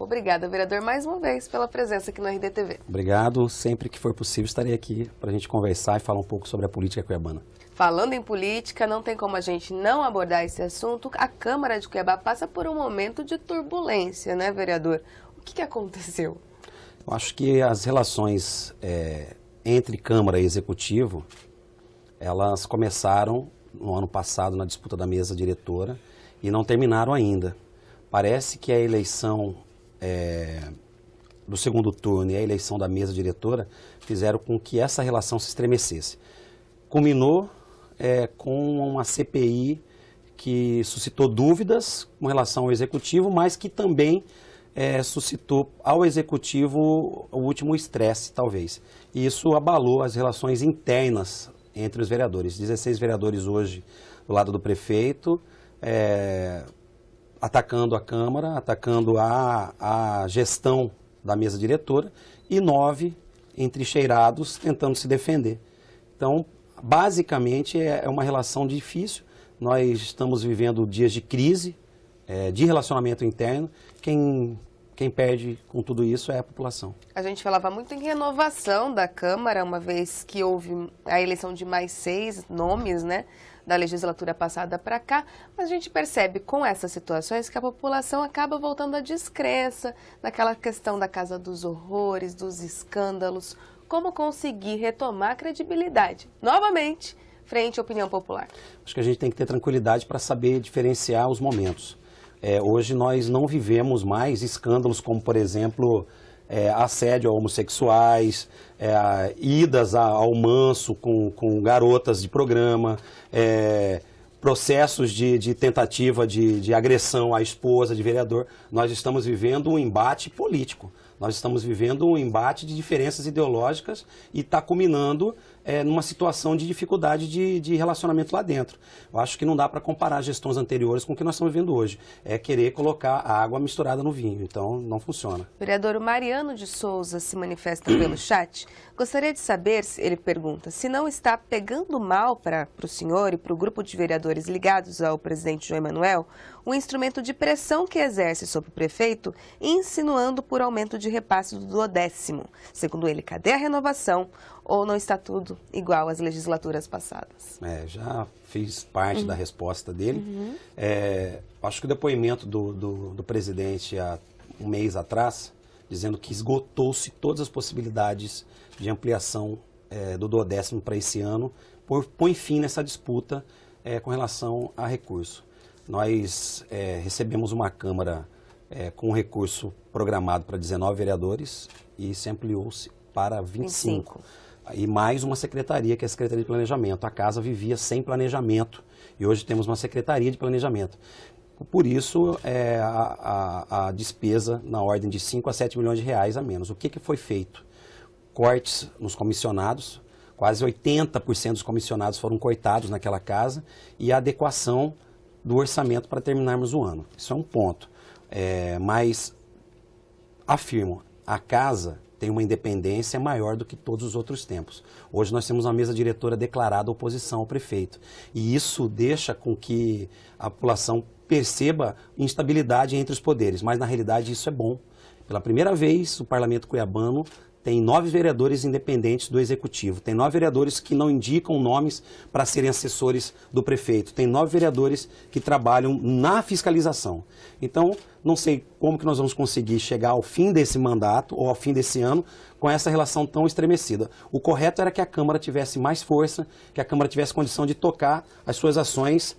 Obrigada, vereador, mais uma vez pela presença aqui no RDTV. Obrigado. Sempre que for possível estarei aqui para a gente conversar e falar um pouco sobre a política cuiabana. Falando em política, não tem como a gente não abordar esse assunto. A Câmara de Cuiabá passa por um momento de turbulência, né, vereador? O que aconteceu? Eu acho que as relações entre Câmara e Executivo, elas começaram no ano passado na disputa da mesa diretora e não terminaram ainda. Parece que a eleição do segundo turno e a eleição da mesa diretora fizeram com que essa relação se estremecesse. Culminou com uma CPI que suscitou dúvidas com relação ao Executivo, mas que também suscitou ao Executivo o último estresse, talvez. E isso abalou as relações internas entre os vereadores. 16 vereadores hoje do lado do prefeito, atacando a Câmara, atacando a gestão da mesa diretora, e 9 entrincheirados tentando se defender. Então, basicamente, é uma relação difícil. Nós estamos vivendo dias de crise, de relacionamento interno. Quem perde com tudo isso é a população. A gente falava muito em renovação da Câmara, uma vez que houve a eleição de mais 6 nomes, né, da legislatura passada para cá, mas a gente percebe com essas situações que a população acaba voltando à descrença, naquela questão da Casa dos Horrores, dos escândalos. Como conseguir retomar a credibilidade, novamente, frente à opinião popular? Acho que a gente tem que ter tranquilidade para saber diferenciar os momentos. Hoje nós não vivemos mais escândalos como, por exemplo, assédio a homossexuais, idas ao manso com garotas de programa, processos de tentativa de agressão à esposa de vereador. Nós estamos vivendo um embate político. Nós estamos vivendo um embate de diferenças ideológicas e está culminando numa situação de dificuldade de relacionamento lá dentro. Eu acho que não dá para comparar gestões anteriores com o que nós estamos vivendo hoje. É querer colocar a água misturada no vinho, então não funciona. Vereador, o Mariano de Souza se manifesta pelo chat. Gostaria de saber, ele pergunta, se não está pegando mal para o senhor e para o grupo de vereadores ligados ao presidente João Emanuel o instrumento de pressão que exerce sobre o prefeito, insinuando por aumento de repasse do 10º. Segundo ele, cadê a renovação? Ou não está tudo igual às legislaturas passadas? Já fiz parte da resposta dele. Acho que o depoimento do presidente há um mês atrás, dizendo que esgotou-se todas as possibilidades de ampliação do 10º para esse ano, põe fim nessa disputa com relação a recurso. Nós recebemos uma Câmara com um recurso programado para 19 vereadores e se ampliou-se para 25. E mais uma secretaria, que é a Secretaria de Planejamento. A casa vivia sem planejamento e hoje temos uma Secretaria de Planejamento. Por isso, a despesa na ordem de 5 a 7 milhões de reais a menos. O que foi feito? Cortes nos comissionados, quase 80% dos comissionados foram cortados naquela casa, e a adequação do orçamento para terminarmos o ano. Isso é um ponto. Mas, afirmo, a casa tem uma independência maior do que todos os outros tempos. Hoje nós temos uma mesa diretora declarada oposição ao prefeito. E isso deixa com que a população perceba instabilidade entre os poderes. Mas, na realidade, isso é bom. Pela primeira vez, o parlamento cuiabano tem 9 vereadores independentes do Executivo. Tem 9 vereadores que não indicam nomes para serem assessores do prefeito. Tem 9 vereadores que trabalham na fiscalização. Então, não sei como que nós vamos conseguir chegar ao fim desse mandato ou ao fim desse ano com essa relação tão estremecida. O correto era que a Câmara tivesse mais força, que a Câmara tivesse condição de tocar as suas ações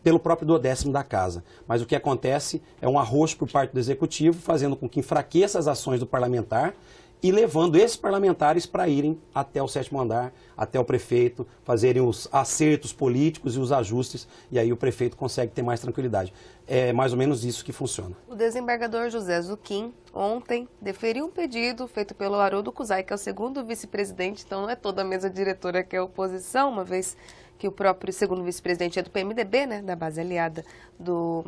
pelo próprio 10º da casa. Mas o que acontece é um arroxo por parte do Executivo, fazendo com que enfraqueça as ações do parlamentar e levando esses parlamentares para irem até o 7º andar, até o prefeito, fazerem os acertos políticos e os ajustes, e aí o prefeito consegue ter mais tranquilidade. É mais ou menos isso que funciona. O desembargador José Zucchim, ontem, deferiu um pedido feito pelo Haroldo Cuzai, que é o segundo vice-presidente, então não é toda a mesa diretora que é oposição, uma vez que o próprio segundo vice-presidente é do PMDB, né, da base aliada do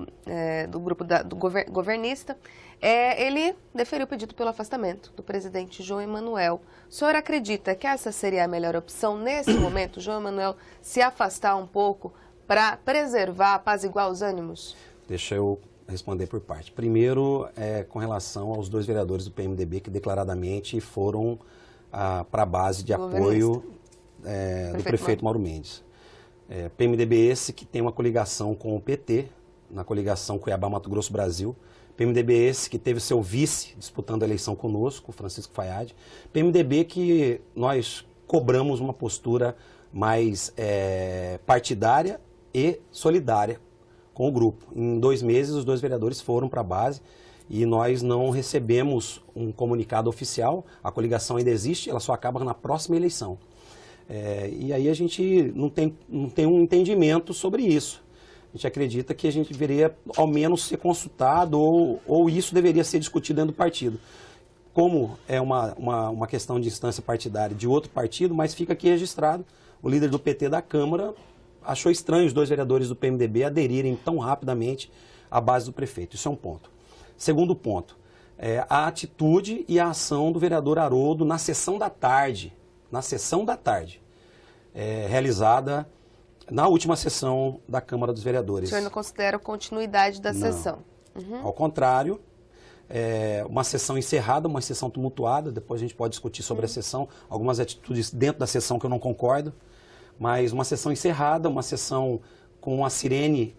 grupo do governista. Ele deferiu o pedido pelo afastamento do presidente João Emanuel. O senhor acredita que essa seria a melhor opção nesse momento, João Emanuel se afastar um pouco para preservar, apaziguar os ânimos? Deixa eu responder por parte. Primeiro, com relação aos dois vereadores do PMDB que declaradamente foram para a base de apoio do prefeito Mauro Mendes. PMDB esse que tem uma coligação com o PT, na coligação Cuiabá-Mato Grosso-Brasil. PMDB esse que teve seu vice disputando a eleição conosco, Francisco Fayad. PMDB que nós cobramos uma postura mais partidária e solidária com o grupo. Em 2 meses, os dois vereadores foram para a base e nós não recebemos um comunicado oficial. A coligação ainda existe, ela só acaba na próxima eleição. E aí a gente não tem um entendimento sobre isso. A gente acredita que a gente deveria, ao menos, ser consultado ou isso deveria ser discutido dentro do partido. Como é uma questão de instância partidária de outro partido, mas fica aqui registrado, o líder do PT da Câmara achou estranho os dois vereadores do PMDB aderirem tão rapidamente à base do prefeito. Isso é um ponto. Segundo ponto, a atitude e a ação do vereador Haroldo na sessão da tarde, realizada na última sessão da Câmara dos Vereadores. O senhor não considera a continuidade da sessão? Uhum. Ao contrário, uma sessão encerrada, uma sessão tumultuada, depois a gente pode discutir sobre a sessão, algumas atitudes dentro da sessão que eu não concordo, mas uma sessão encerrada, uma sessão com a sirene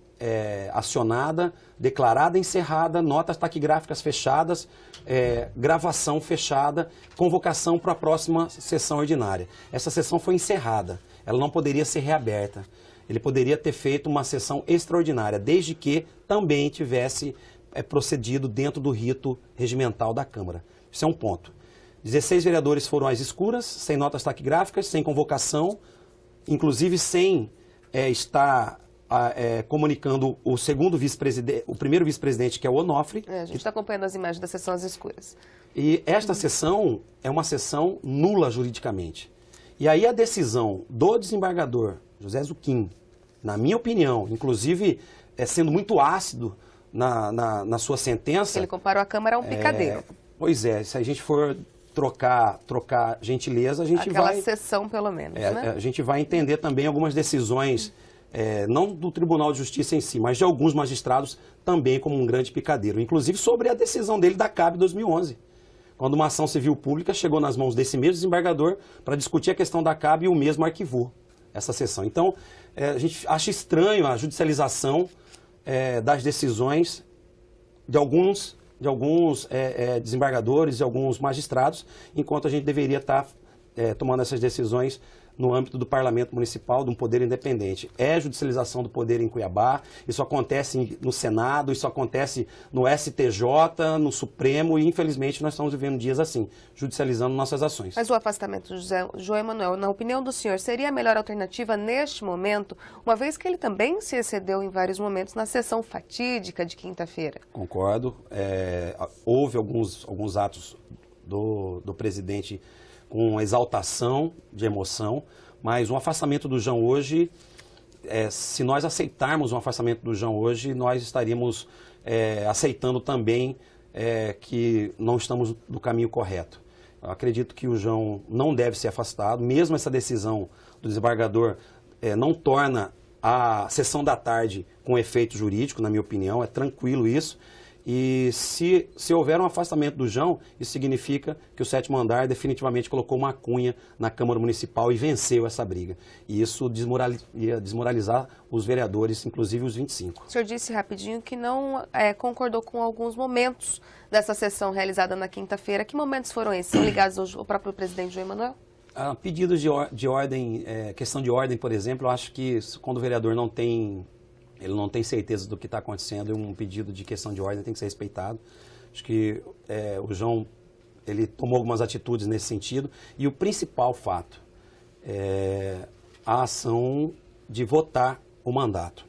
acionada, declarada encerrada, notas taquigráficas fechadas, gravação fechada, convocação para a próxima sessão ordinária. Essa sessão foi encerrada, ela não poderia ser reaberta. Ele poderia ter feito uma sessão extraordinária, desde que também tivesse procedido dentro do rito regimental da Câmara. Isso é um ponto. 16 vereadores foram às escuras, sem notas taquigráficas, sem convocação, inclusive sem estar comunicando o segundo vice-presidente, o primeiro vice-presidente, que é o Onofre. A gente está acompanhando as imagens da sessão às escuras. E esta sessão é uma sessão nula juridicamente. E aí a decisão do desembargador José Zucchim, na minha opinião, inclusive sendo muito ácido na sua sentença... Ele comparou a Câmara a um picadeiro. Pois é, se a gente for trocar gentileza, a gente Aquela vai... sessão, pelo menos, né? A gente vai entender também algumas decisões, não do Tribunal de Justiça em si, mas de alguns magistrados também como um grande picadeiro. Inclusive sobre a decisão dele da CAB 2011. Quando uma ação civil pública chegou nas mãos desse mesmo desembargador para discutir a questão da CAB e o mesmo arquivou essa sessão. Então, a gente acha estranho a judicialização das decisões de alguns desembargadores e alguns magistrados, enquanto a gente deveria estar tomando essas decisões no âmbito do Parlamento Municipal, de um poder independente. É judicialização do poder em Cuiabá, isso acontece no Senado, isso acontece no STJ, no Supremo, e infelizmente nós estamos vivendo dias assim, judicializando nossas ações. Mas o afastamento de João Emanuel, na opinião do senhor, seria a melhor alternativa neste momento, uma vez que ele também se excedeu em vários momentos na sessão fatídica de quinta-feira? Concordo. Houve alguns atos do presidente com exaltação de emoção, mas o afastamento do João hoje, se nós aceitarmos o afastamento do João hoje, nós estaríamos aceitando também que não estamos no caminho correto. Eu acredito que o João não deve ser afastado, mesmo essa decisão do desembargador não torna a sessão da tarde com efeito jurídico, na minha opinião, é tranquilo isso. E se houver um afastamento do João, isso significa que o 7º andar definitivamente colocou uma cunha na Câmara Municipal e venceu essa briga. E isso ia desmoralizar os vereadores, inclusive os 25. O senhor disse rapidinho que não concordou com alguns momentos dessa sessão realizada na quinta-feira. Que momentos foram esses? São ligados ao próprio presidente João Emanuel? Pedidos de ordem, questão de ordem, por exemplo, eu acho que quando o vereador não tem certeza do que está acontecendo, um pedido de questão de ordem tem que ser respeitado. Acho que o João, ele tomou algumas atitudes nesse sentido. E o principal fato é a ação de votar o mandato.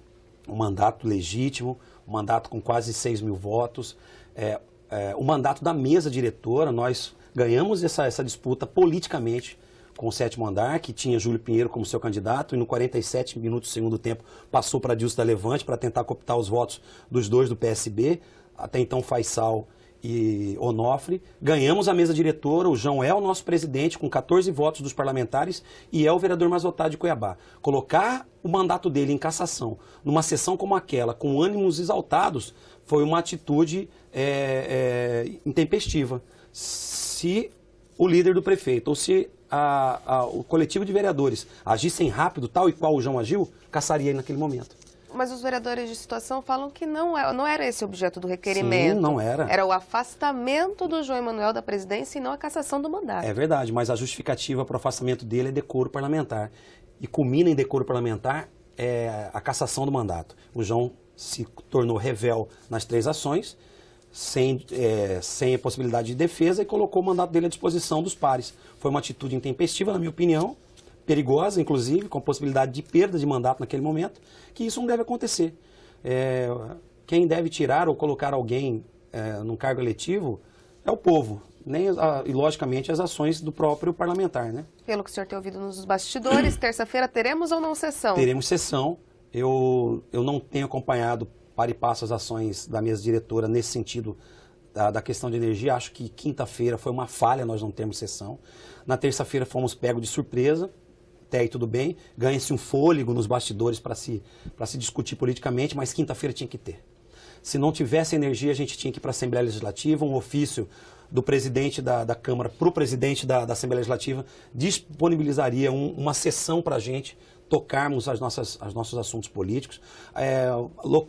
Um mandato legítimo, um mandato com quase 6 mil votos. O mandato da mesa diretora, nós ganhamos essa disputa politicamente com o 7º andar, que tinha Júlio Pinheiro como seu candidato, e no 47 minutos do segundo tempo passou para Dilson da Levante para tentar cooptar os votos dos dois do PSB, até então Faisal e Onofre. Ganhamos a mesa diretora, o João é o nosso presidente, com 14 votos dos parlamentares, e é o vereador mais votado de Cuiabá. Colocar o mandato dele em cassação, numa sessão como aquela, com ânimos exaltados, foi uma atitude intempestiva. Se o líder do prefeito ou se o coletivo de vereadores agissem rápido, tal e qual o João agiu, caçaria ele naquele momento. Mas os vereadores de situação falam que não era esse o objeto do requerimento. Sim, não era. Era o afastamento do João Emanuel da presidência e não a cassação do mandato. É verdade, mas a justificativa para o afastamento dele é decoro parlamentar. E culmina em decoro parlamentar a cassação do mandato. O João se tornou revel nas 3 ações, sem a possibilidade de defesa, e colocou o mandato dele à disposição dos pares. Foi uma atitude intempestiva, na minha opinião, perigosa, inclusive, com possibilidade de perda de mandato naquele momento, que isso não deve acontecer. Quem deve tirar ou colocar alguém num cargo eletivo é o povo, e, logicamente, as ações do próprio parlamentar, né? Pelo que o senhor tem ouvido nos bastidores, terça-feira teremos ou não sessão? Teremos sessão. Eu não tenho acompanhado para e passo as ações da mesa diretora nesse sentido da questão de energia. Acho que quinta-feira foi uma falha nós não termos sessão. Na terça-feira fomos pegos de surpresa. Até aí tudo bem, ganha-se um fôlego nos bastidores para se discutir politicamente, mas quinta-feira tinha que ter. Se não tivesse energia, a gente tinha que ir para a Assembleia Legislativa, um ofício do presidente da Câmara para o presidente da Assembleia Legislativa disponibilizaria uma sessão para a gente tocarmos os nossos assuntos políticos.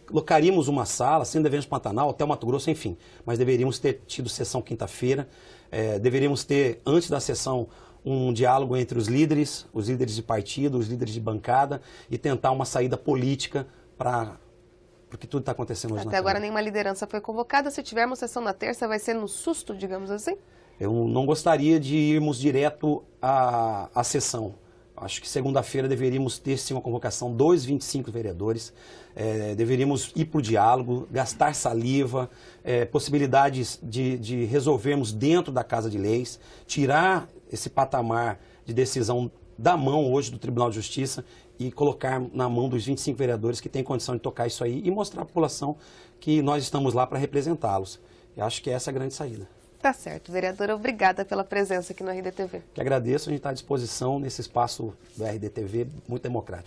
Locaríamos uma sala, sendo devemos Pantanal, até o Mato Grosso, enfim, mas deveríamos ter tido sessão quinta-feira, deveríamos ter, antes da sessão, um diálogo entre os líderes de partido, os líderes de bancada, e tentar uma saída política para o que tudo está acontecendo hoje na Câmara. Até agora nenhuma liderança foi convocada. Se tivermos sessão na terça, vai ser no susto, digamos assim? Eu não gostaria de irmos direto à sessão. Acho que segunda-feira deveríamos ter sim uma convocação, 25 vereadores, deveríamos ir para o diálogo, gastar saliva, possibilidades de resolvermos dentro da Casa de Leis, tirar esse patamar de decisão da mão hoje do Tribunal de Justiça e colocar na mão dos 25 vereadores que têm condição de tocar isso aí e mostrar à população que nós estamos lá para representá-los. Eu acho que essa é a grande saída. Tá certo. Vereadora, obrigada pela presença aqui no RDTV. Que agradeço, a gente está à disposição nesse espaço do RDTV, muito democrático.